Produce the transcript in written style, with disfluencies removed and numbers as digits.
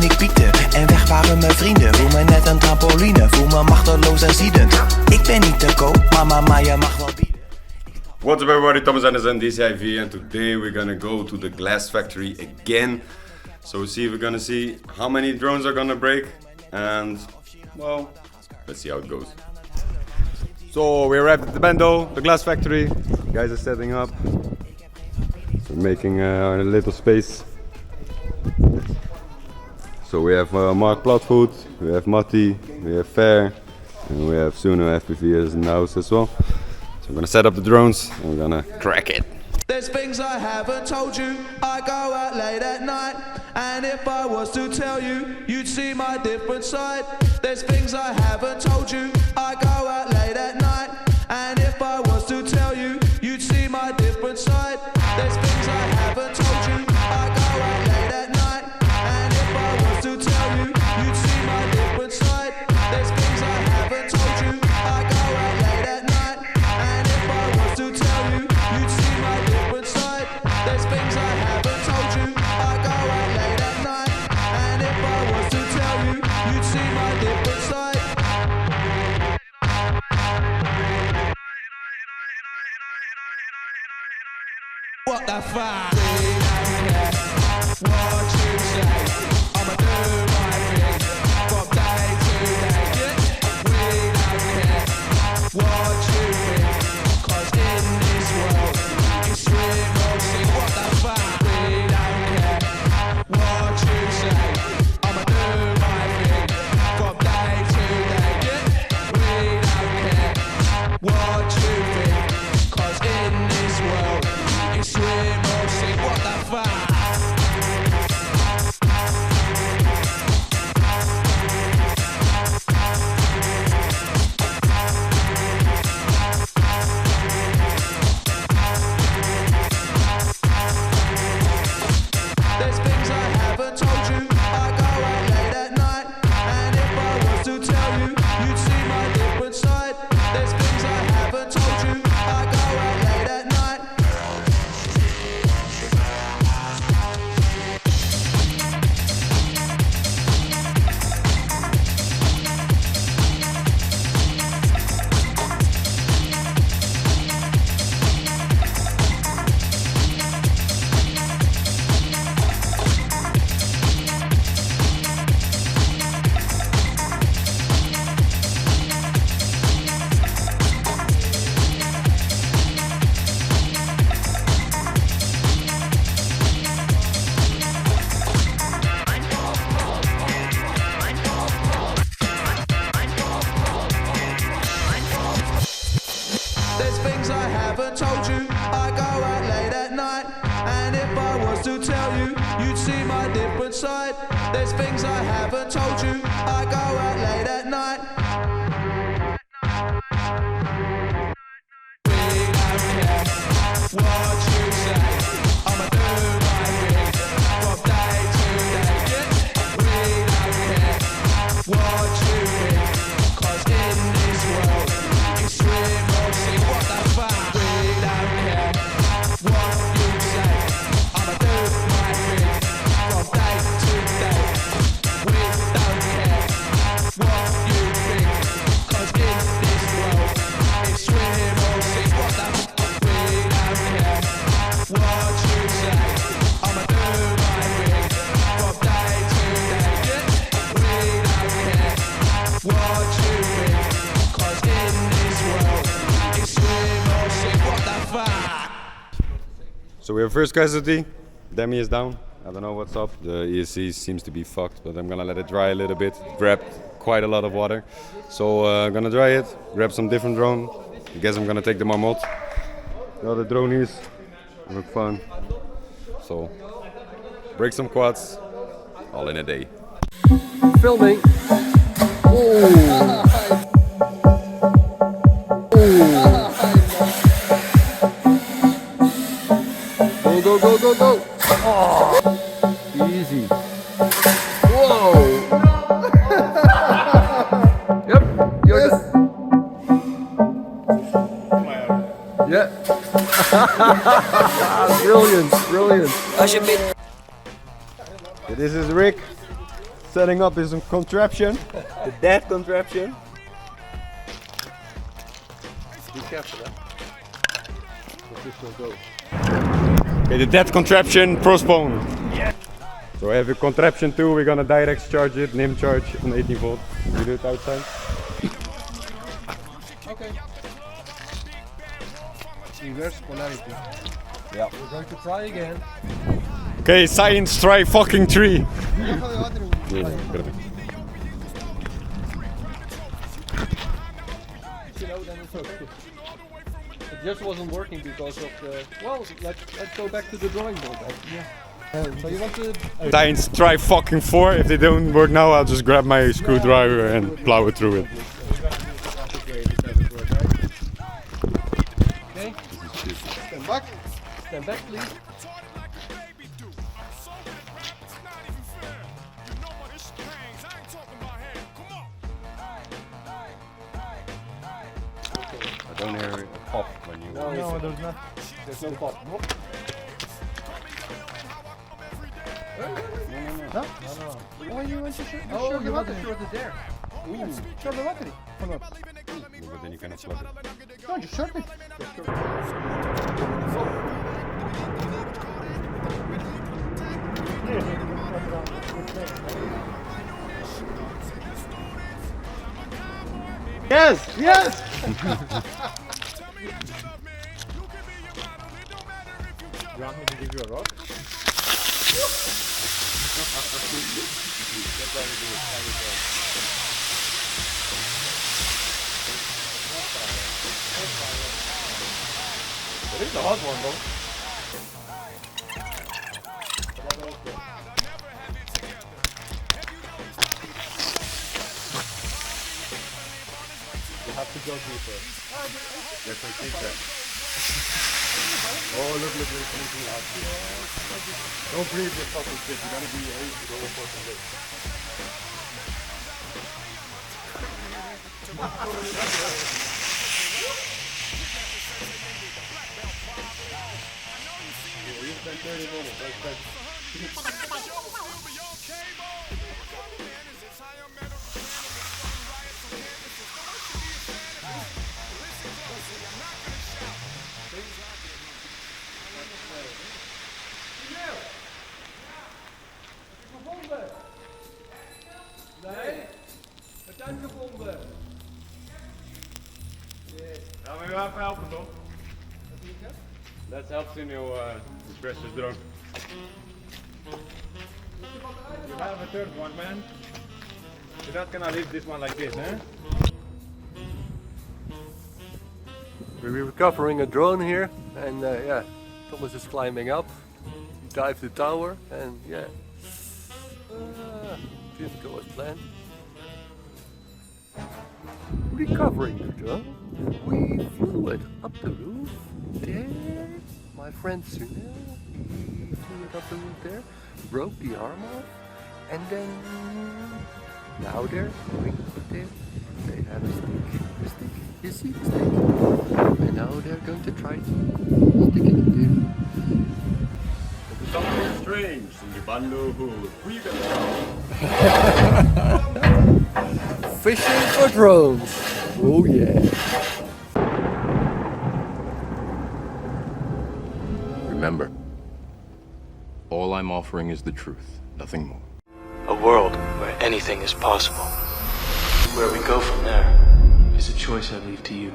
toen ik piekte en weg waren mijn vrienden. Voel me net een trampoline, voel me machteloos en ziedend. Ik ben niet te koop, maar je mag wel bieden. What's up everybody, Thomas Anderson, DCIV, and today we're gonna go to the glass factory again. So we're gonna see how many drones are gonna break, and well, let's see how it goes. So we arrived at the bando, the glass factory. Guys are setting up. We're making a little space. So we have Mark Platvoet, we have Mattei, we have Fer, and we have Sunil FPV in the house as well. So we're gonna set up the drones and we're gonna crack it. There's things I haven't told you. I go out late at night, and if I was to tell you, you'd see my different side. There's things I haven't told you. I go out late at night, and if I was to tell you, you'd see my different side. There's things I haven't told you. I go out late at night, and if I was to tell you, you'd see my different side. There's things I haven't told you. I go out late at night, and if I was to tell you, you'd see my different side. There's things I haven't told you. I go out late at night, and if I was to tell you, you'd see my different side. What the fuck? We don't care what you say. I'ma do my thing from day to day. Yeah. We don't care what you think, 'cause in this world you swim or sink. What the fuck? We don't care what you say. I'ma do my thing from day to day. Yeah. We don't care what you think, 'cause in this world you swim or sink. What the fuck? There's things I haven't told you. I go out late at night, and if I was to tell you, you'd see my different side. There's things I haven't told you. I go out late at night. There's things I haven't told you. I go out late at night, and if I was to tell you, you'd see my different side. There's things I haven't told you. I go out late at night. We don't care what you say. I'ma do my thing from day to day. Yeah. We don't care what you think, 'cause in this world you swim or sink. What the fuck? We don't care what you say. I'ma do my thing from day to day. We don't care what you think, 'cause in this world it's swim or sink. What the fuck? We don't care what you say. I'ma do my thing from day to day. Yeah. We don't care what you think, 'cause in this world it's swim or sink. What the fuck? So we have first casualty. Demi is down. I don't know what's up. The ESC seems to be fucked, but I'm gonna let it dry a little bit. Grabbed quite a lot of water. So I'm gonna dry it, grab some different drone. I guess I'm gonna take the Marmot. The other dronies look fun. So break some quads, all in a day. Filming. Go, go, go, go, go. Oh. Easy. Whoa. Yep. Yes. Yeah. Brilliant, brilliant. Okay, this is Rick. setting up his contraption, the dead contraption. Be careful, huh? Positional go. Okay, the dead contraption postponed. Yeah. So I have a contraption too. We're gonna direct charge it, NIM charge on 18 volt. We do it outside. Okay. Reverse polarity. Yeah. We're going to try again. Okay, science try fucking 3. You know, then it's okay. It just wasn't working because of the... Well, let's go back to the drawing board then. Yeah. So you want to... Science try fucking 4. If they don't work now, I'll just grab my screwdriver and plow it through it. Okay. Stand back. Stand back, please. I don't hear a pop when you... No, there's not. There's no pop. No? No? Oh, you want to shoot? Oh, you want to short it there. Ooh. Charleroi FPV. Or not? But then you cannot plug it. No, just short it. Yes! Yes! You want me to give you a rock? It is a hot one, though. You have to go deeper. Yes, I think that. Oh, look, it's leaking out. Don't breathe your fucking shit. You gotta be able to go for some You spent 30 minutes. Nee, het is uitgevonden. Ja, maar we gaan even helpen toch? Let's help Sunil express his drone. You have a third one, man. You're not gonna leave this one like this, eh? We're recovering a drone here, and yeah, Thomas is climbing up. He dived the tower, and yeah, didn't go as planned. Recovering the drone, we flew it up the roof. There, my friend Sunil, he flew it up the roof there, broke the arm off, and then now they're going up there. They have a stick. You see the stick? And now they're going to try to stick it in there. Something strange in the bando hood. We Fishing for drones. Oh yeah. Remember, all I'm offering is the truth, nothing more. A world where anything is possible. Where we go from there is a choice I leave to you.